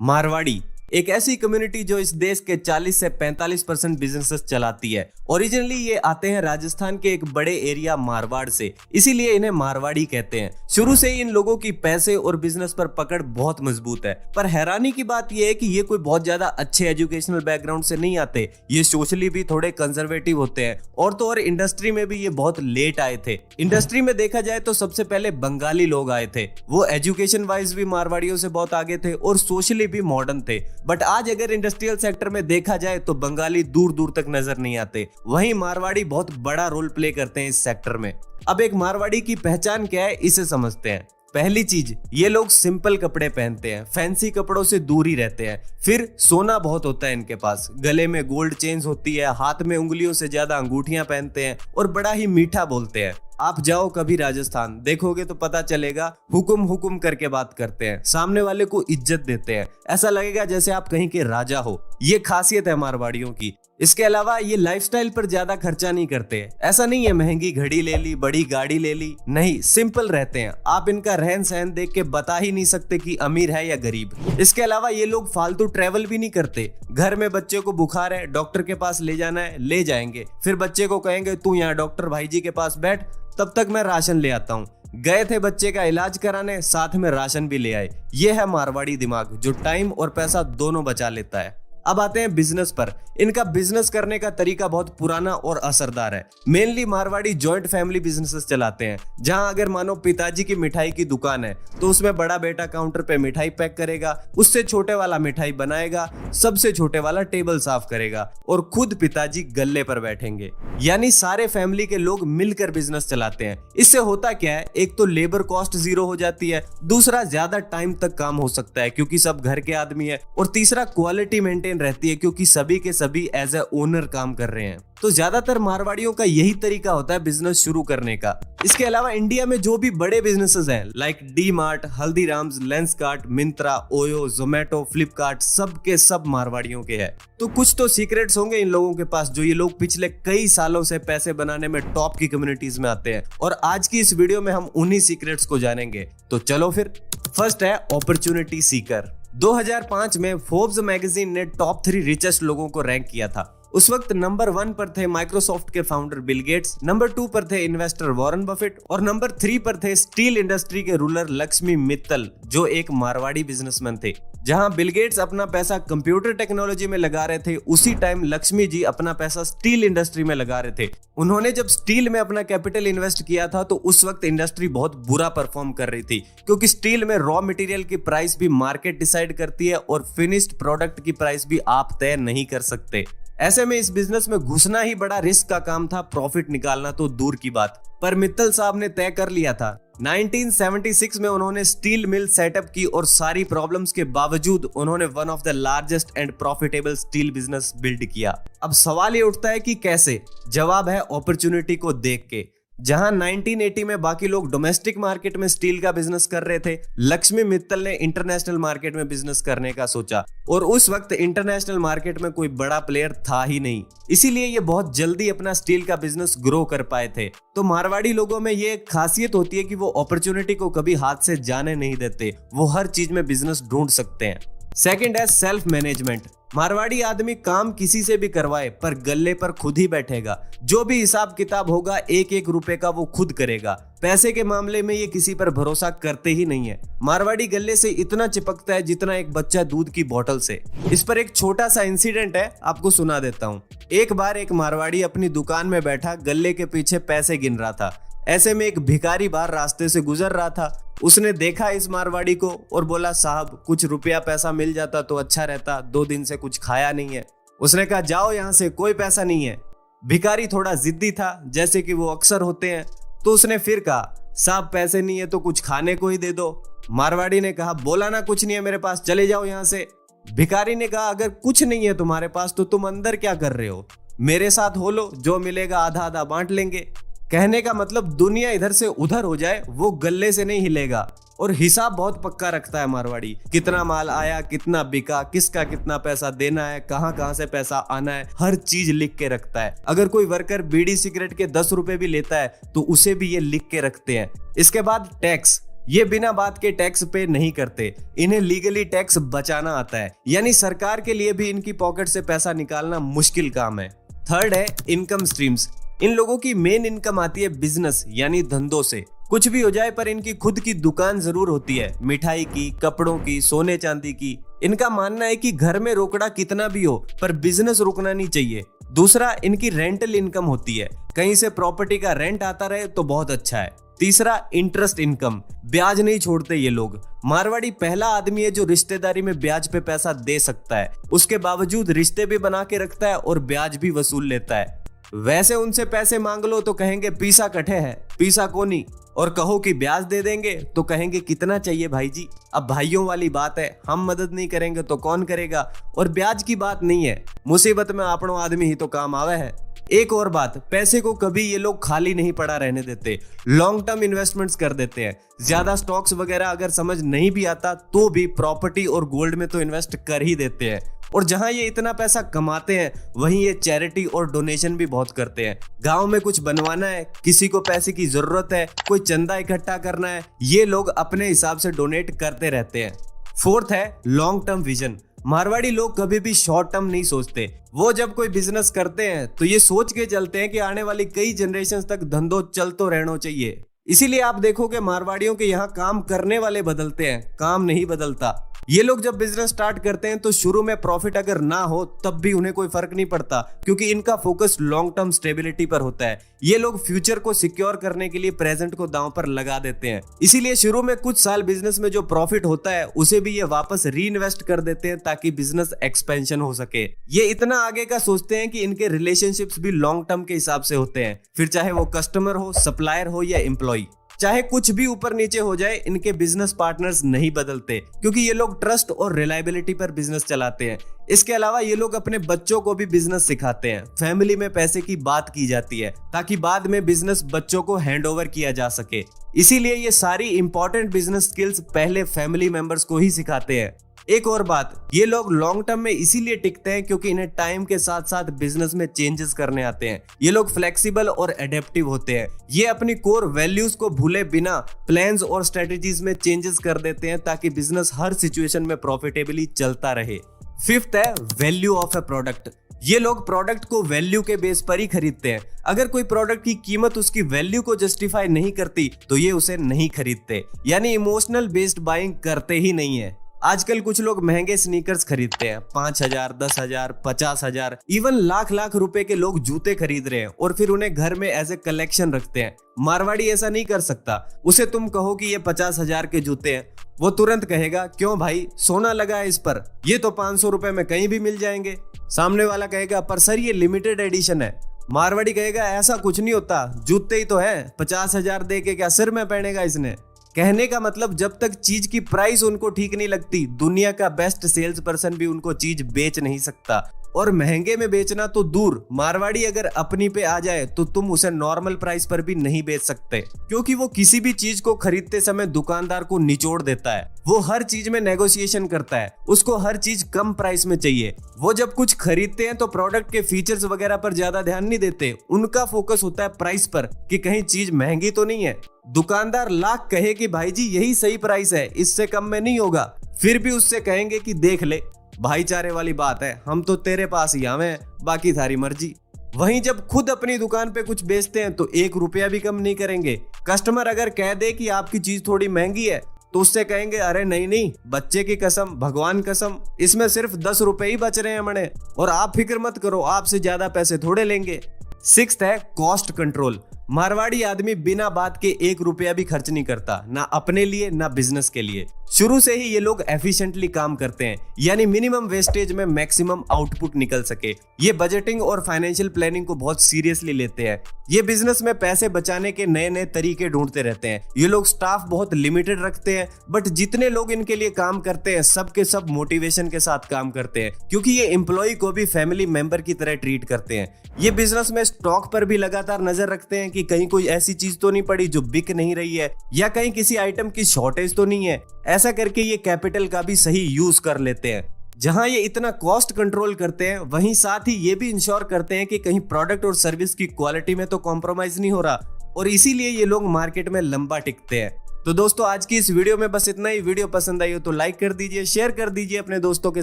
मारवाड़ी एक ऐसी कम्युनिटी जो इस देश के 40 से 45% बिजनेसेस चलाती है। ओरिजिनली ये आते हैं राजस्थान के एक बड़े एरिया मारवाड़ से, इसीलिए इन्हें मारवाड़ी कहते हैं। शुरू से ही इन लोगों की पैसे और बिजनेस पर पकड़ बहुत मजबूत है। पर हैरानी की बात यह है कि ये कोई बहुत ज्यादा अच्छे एजुकेशनल बैकग्राउंड से नहीं आते। ये सोशली भी थोड़े कंजर्वेटिव होते हैं और तो और इंडस्ट्री में भी ये बहुत लेट आए थे। इंडस्ट्री में देखा जाए तो सबसे पहले बंगाली लोग आए थे। वो एजुकेशन वाइज भी मारवाड़ियों से बहुत आगे थे और सोशली भी मॉडर्न थे। बट आज अगर इंडस्ट्रियल सेक्टर में देखा जाए तो बंगाली दूर दूर तक नजर नहीं आते, वहीं मारवाड़ी बहुत बड़ा रोल प्ले करते हैं इस सेक्टर में। अब एक मारवाड़ी की पहचान क्या है, इसे समझते हैं। पहली चीज, ये लोग सिंपल कपड़े पहनते हैं, फैंसी कपड़ों से दूर ही रहते हैं। फिर सोना बहुत होता है इनके पास, गले में गोल्ड चेन्स होती है, हाथ में उंगलियों से ज्यादा अंगूठियां पहनते हैं और बड़ा ही मीठा बोलते हैं। आप जाओ कभी राजस्थान, देखोगे तो पता चलेगा हुकुम हुकुम करके बात करते हैं, सामने वाले को इज्जत देते हैं, ऐसा लगेगा जैसे आप कहीं के राजा हो। ये खासियत है मारवाड़ियों की। इसके अलावा ये लाइफस्टाइल पर ज्यादा खर्चा नहीं करते। ऐसा नहीं है महंगी घड़ी ले ली, बड़ी गाड़ी ले ली, नहीं, सिंपल रहते हैं। आप इनका रहन सहन देख के बता ही नहीं सकते कि अमीर है या गरीब। इसके अलावा ये लोग फालतू ट्रेवल भी नहीं करते। घर में बच्चे को बुखार है, डॉक्टर के पास ले जाना है, ले जाएंगे। फिर बच्चे को कहेंगे तू यहाँ डॉक्टर भाई जी के पास बैठ, तब तक मैं राशन ले आता हूँ। गए थे बच्चे का इलाज कराने, साथ में राशन भी ले आए। ये है मारवाड़ी दिमाग, जो टाइम और पैसा दोनों बचा लेता है। अब आते हैं बिजनेस पर। इनका बिजनेस करने का तरीका बहुत पुराना और असरदार है। Mainly Marwari joint family businesses चलाते हैं, जहां अगर मानो पिताजी की मिठाई की दुकान है तो उसमें बड़ा बेटा काउंटर पे मिठाई पैक करेगा, उससे छोटे वाला मिठाई बनाएगा, सबसे छोटे वाला टेबल साफ करेगा और खुद पिताजी गल्ले पर बैठेंगे। यानी सारे फैमिली के लोग मिलकर बिजनेस चलाते हैं। इससे होता क्या है, एक तो लेबर कॉस्ट जीरो हो जाती है, दूसरा ज्यादा टाइम तक काम हो सकता है क्योंकि सब घर के आदमी है, और तीसरा क्वालिटी मेंटेन रहती है क्योंकि सभी के सभी एज ए ओनर काम कर रहे हैं। तो ज्यादातर मारवाड़ियों का यही तरीका होता है बिजनेस शुरू करने का। इसके अलावा इंडिया में जो भी बड़े बिजनेसेस हैं like D mart, Haldiram's, Lenskart, Myntra, OYO, Zomato, Flipkart, सब के सब मारवाड़ियों के हैं। तो कुछ तो सीक्रेट्स होंगे इन लोगों के पास, जो ये लोग पिछले कई सालों से पैसे बनाने में टॉप की कम्युनिटीज में आते हैं, और आज की इस वीडियो में हम उन्हीं सीक्रेट्स को जानेंगे। तो चलो फिर। फर्स्ट है अपॉर्चुनिटी सीकर। 2005 में फोर्ब्स मैगजीन ने टॉप 3 रिचेस्ट लोगों को रैंक किया था। उस वक्त नंबर 1 पर थे माइक्रोसॉफ्ट के फाउंडर बिल गेट्स, नंबर 2 पर थे इन्वेस्टर वॉरेन बफेट और नंबर 3 पर थे स्टील इंडस्ट्री के रूलर लक्ष्मी मित्तल, जो एक मारवाड़ी बिजनेसमैन थे। जहां बिल गेट्स अपना पैसा कंप्यूटर टेक्नोलॉजी में लगा रहे थे, उसी टाइम लक्ष्मी जी अपना पैसा स्टील इंडस्ट्री में लगा रहे थे। उन्होंने जब स्टील में अपना कैपिटल इन्वेस्ट किया था तो उस वक्त इंडस्ट्री बहुत बुरा परफॉर्म कर रही थी, क्योंकि स्टील में रॉ मटेरियल की प्राइस भी मार्केट डिसाइड करती है और फिनिश्ड प्रोडक्ट की प्राइस भी आप तय नहीं कर सकते। ऐसे में इस बिजनेस में घुसना ही बड़ा रिस्क का काम था, प्रॉफिट निकालना तो दूर की बात। पर मित्तल साहब ने तय कर लिया था। 1976 में उन्होंने स्टील मिल सेटअप की और सारी प्रॉब्लम्स के बावजूद उन्होंने one of the largest and profitable steel business build किया। अब सवाल ये उठता है कि कैसे? जवाब है अपॉर्चुनिटी को देख के। जहां 1980 में बाकी लोग डोमेस्टिक मार्केट में स्टील का बिजनेस कर रहे थे, लक्ष्मी मित्तल ने इंटरनेशनल मार्केट में बिजनेस करने का सोचा, और उस वक्त इंटरनेशनल मार्केट में कोई बड़ा प्लेयर था ही नहीं, इसीलिए ये बहुत जल्दी अपना स्टील का बिजनेस ग्रो कर पाए थे। तो मारवाड़ी लोगों में ये खासियत होती है कि वो अपॉर्चुनिटी को कभी हाथ से जाने नहीं देते, वो हर चीज में बिजनेस ढूंढ सकते हैं। सेकंड है सेल्फ मैनेजमेंट। मारवाड़ी आदमी काम किसी से भी करवाए पर गल्ले पर खुद ही बैठेगा। जो भी हिसाब किताब होगा, एक एक रुपए का वो खुद करेगा। पैसे के मामले में ये किसी पर भरोसा करते ही नहीं है। मारवाड़ी गल्ले से इतना चिपकता है जितना एक बच्चा दूध की बोतल से। इस पर एक छोटा सा इंसिडेंट है, आपको सुना देता हूँ। एक बार एक मारवाड़ी अपनी दुकान में बैठा गल्ले के पीछे पैसे गिन रहा था। ऐसे में एक भिखारी बाहर रास्ते से गुजर रहा था। उसने देखा इस मारवाड़ी को और बोला, साहब कुछ रुपया पैसा मिल जाता तो अच्छा रहता, 2 दिन से कुछ खाया नहीं है। उसने कहा, जाओ यहाँ से, कोई पैसा नहीं है। भिखारी थोड़ा जिद्दी था, जैसे कि वो अक्सर होते हैं, तो उसने फिर कहा, साहब पैसे नहीं है तो कुछ खाने को ही दे दो। मारवाड़ी ने कहा, बोला ना कुछ नहीं है मेरे पास, चले जाओ यहाँ से। भिखारी ने कहा, अगर कुछ नहीं है तुम्हारे पास तो तुम अंदर क्या कर रहे हो? मेरे साथ हो लो, जो मिलेगा आधा आधा बांट लेंगे। कहने का मतलब दुनिया इधर से उधर हो जाए, वो गल्ले से नहीं हिलेगा। और हिसाब बहुत पक्का रखता है मारवाड़ी। कितना माल आया, कितना बिका, किसका कितना पैसा देना है, कहां से पैसा आना है, हर चीज लिख के रखता है। अगर कोई वर्कर बीड़ी सिगरेट के 10 रुपए भी लेता है तो उसे भी ये लिख के रखते हैं। इसके बाद टैक्स। ये बिना बात के टैक्स पे नहीं करते, इन्हें लीगली टैक्स बचाना आता है, यानी सरकार के लिए भी इनकी पॉकेट से पैसा निकालना मुश्किल काम है। थर्ड है इनकम स्ट्रीम्स। इन लोगों की मेन इनकम आती है बिजनेस यानी धंधों से। कुछ भी हो जाए पर इनकी खुद की दुकान जरूर होती है, मिठाई की, कपड़ों की, सोने चांदी की। इनका मानना है कि घर में रोकड़ा कितना भी हो पर बिजनेस रुकना नहीं चाहिए। दूसरा, इनकी रेंटल इनकम होती है, कहीं से प्रॉपर्टी का रेंट आता रहे तो बहुत अच्छा है। तीसरा, इंटरेस्ट इनकम, ब्याज नहीं छोड़ते ये लोग। मारवाड़ी पहला आदमी है जो रिश्तेदारी में ब्याज पे पैसा दे सकता है, उसके बावजूद रिश्ते भी बना के रखता है और ब्याज भी वसूल लेता है। वैसे उनसे पैसे मांग लो तो कहेंगे पीसा कठे है, पीसा कोनी, और कहो कि ब्याज दे देंगे तो कहेंगे कितना चाहिए भाई जी। अब भाइयों वाली बात है, हम मदद नहीं करेंगे तो कौन करेगा। और ब्याज की बात नहीं है, मुसीबत में आपनो आदमी ही तो काम आवे है। एक और बात, पैसे को कभी ये लोग खाली नहीं पड़ा रहने देते, लॉन्ग टर्म इन्वेस्टमेंट्स कर देते हैं। ज्यादा स्टॉक्स वगैरह अगर समझ नहीं भी आता तो भी प्रॉपर्टी और गोल्ड में तो इन्वेस्ट कर ही देते हैं। और जहां ये इतना पैसा कमाते हैं वहीं ये चैरिटी और डोनेशन भी बहुत करते हैं। गांव में कुछ बनवाना है, किसी को पैसे की जरूरत है, कोई चंदा इकट्ठा करना है, ये लोग अपने हिसाब से डोनेट करते रहते हैं। फोर्थ है लॉन्ग टर्म विजन। मारवाड़ी लोग कभी भी शॉर्ट टर्म नहीं सोचते। वो जब कोई बिजनेस करते हैं तो ये सोच के चलते हैं कि आने वाली कई जनरेशन तक धंधो चल तो रहना चाहिए। इसीलिए आप देखोगे मारवाड़ियों के यहाँ काम करने वाले बदलते हैं, काम नहीं बदलता। ये लोग जब बिजनेस स्टार्ट करते हैं तो शुरू में प्रॉफिट अगर ना हो तब भी उन्हें कोई फर्क नहीं पड़ता, क्योंकि इनका फोकस लॉन्ग टर्म स्टेबिलिटी पर होता है। ये लोग फ्यूचर को सिक्योर करने के लिए प्रेजेंट को दांव पर लगा देते हैं। इसीलिए शुरू में कुछ साल बिजनेस में जो प्रॉफिट होता है उसे भी ये वापस री इन्वेस्ट कर देते हैं ताकि बिजनेस एक्सपेंशन हो सके। ये इतना आगे का सोचते हैं कि इनके रिलेशनशिप्स भी लॉन्ग टर्म के हिसाब से होते हैं, फिर चाहे वो कस्टमर हो, सप्लायर हो या एम्प्लॉय। चाहे कुछ भी ऊपर नीचे हो जाए, इनके बिजनेस पार्टनर्स नहीं बदलते, क्योंकि ये लोग ट्रस्ट और रिलायबिलिटी पर बिजनेस चलाते हैं। इसके अलावा ये लोग अपने बच्चों को भी बिजनेस सिखाते हैं। फैमिली में पैसे की बात की जाती है ताकि बाद में बिजनेस बच्चों को हैंड ओवर किया जा सके। इसीलिए ये सारी इंपॉर्टेंट बिजनेस स्किल्स पहले फैमिली मेंबर्स को ही सिखाते हैं। एक और बात, ये लोग लॉन्ग टर्म में इसीलिए टिकते हैं क्योंकि इन्हें टाइम के साथ साथ बिजनेस में चेंजेस करने आते हैं। ये लोग फ्लेक्सिबल और एडेप्टिव होते हैं। ये अपनी कोर वैल्यूज को भूले बिना प्लान्स और स्ट्रेटजीज में चेंजेस कर देते हैं ताकि बिजनेस हर सिचुएशन में प्रॉफिटेबली चलता रहे। फिफ्थ है वैल्यू ऑफ ए प्रोडक्ट। ये लोग प्रोडक्ट को वैल्यू के बेस पर ही खरीदते हैं। अगर कोई प्रोडक्ट की कीमत उसकी वैल्यू को जस्टिफाई नहीं करती तो ये उसे नहीं खरीदते, यानी इमोशनल बेस्ड बाइंग करते ही नहीं है। आजकल कुछ लोग महंगे स्नीकर्स खरीदते हैं, 5,000, 10,000, 50,000, इवन लाख लाख रुपए के लोग जूते खरीद रहे हैं और फिर उन्हें घर में एज ए कलेक्शन रखते हैं। मारवाड़ी ऐसा नहीं कर सकता। उसे तुम कहो कि ये 50,000 के जूते हैं, वो तुरंत कहेगा क्यों भाई, सोना लगा है इस पर, ये तो 500 रुपए में कहीं भी मिल जाएंगे। सामने वाला कहेगा पर सर ये लिमिटेड एडिशन है। मारवाड़ी कहेगा ऐसा कुछ नहीं होता, जूते ही तो है, 50,000 दे के क्या सिर में पहनेगा इसने। कहने का मतलब जब तक चीज की प्राइस उनको ठीक नहीं लगती, दुनिया का बेस्ट सेल्स पर्सन भी उनको चीज बेच नहीं सकता। और महंगे में बेचना तो दूर, मारवाड़ी अगर अपनी पे आ जाए तो तुम उसे नॉर्मल प्राइस पर भी नहीं बेच सकते, क्योंकि वो किसी भी चीज को खरीदते समय दुकानदार को निचोड़ देता है। वो हर चीज में नेगोशिएशन करता है, उसको हर चीज कम प्राइस में चाहिए। वो जब कुछ खरीदते हैं तो प्रोडक्ट के फीचर्स वगैरह पर ज्यादा ध्यान नहीं देते, उनका फोकस होता है प्राइस पर कि कहीं चीज महंगी तो नहीं है। दुकानदार लाख कहे कि भाई जी यही सही प्राइस है, इससे कम में नहीं होगा, फिर भी उससे कहेंगे कि देख ले, भाईचारे वाली बात है, हम तो तेरे पास ही आवे हैं, बाकी थारी मर्जी। वहीं जब खुद अपनी दुकान पे कुछ बेचते हैं तो 1 रुपया भी कम नहीं करेंगे। कस्टमर अगर कह दे कि आपकी चीज थोड़ी महंगी है तो उससे कहेंगे अरे नहीं नहीं, बच्चे की कसम, भगवान कसम, इसमें सिर्फ 10 रुपए ही बच रहे हैं मणे, और आप फिक्र मत करो, आपसे ज्यादा पैसे थोड़े लेंगे। सिक्स्थ है कॉस्ट कंट्रोल। मारवाड़ी आदमी बिना बात के 1 रुपया भी खर्च नहीं करता, ना अपने लिए ना बिजनेस के लिए। शुरू से ही ये लोग एफिशिएंटली काम करते हैं, यानी मिनिमम वेस्टेज में मैक्सिमम आउटपुट निकल सके। ये बजटिंग और फाइनेंशियल प्लानिंग को बहुत सीरियसली लेते हैं। ये बिजनेस में पैसे बचाने के नए नए तरीके ढूंढते रहते हैं। ये लोग स्टाफ बहुत लिमिटेड रखते हैं, बट जितने लोग इनके लिए काम करते हैं सबके सब मोटिवेशन के साथ काम करते हैं, क्योंकि ये एम्प्लॉय को भी फैमिली मेंबर की तरह ट्रीट करते हैं। ये बिजनेस में स्टॉक पर भी लगातार नजर रखते हैं कि कहीं कोई ऐसी चीज तो नहीं पड़ी जो बिक नहीं रही है, या कहीं किसी आइटम की शॉर्टेज तो नहीं है। ऐसा करके ये कैपिटल का भी सही यूज कर लेते हैं। जहां ये इतना कॉस्ट कंट्रोल करते हैं, वहीं साथ ही ये भी इंश्योर करते हैं कि कहीं प्रोडक्ट और सर्विस की क्वालिटी में तो कॉम्प्रोमाइज नहीं हो रहा, और इसीलिए ये लोग मार्केट में लंबा टिकते हैं। तो दोस्तों आज की इस वीडियो में बस इतना ही। वीडियो पसंद आई हो तो लाइक कर दीजिए, शेयर कर दीजिए अपने दोस्तों के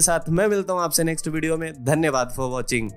साथ। मैं मिलता हूं आपसे नेक्स्ट वीडियो में। धन्यवाद फॉर वॉचिंग।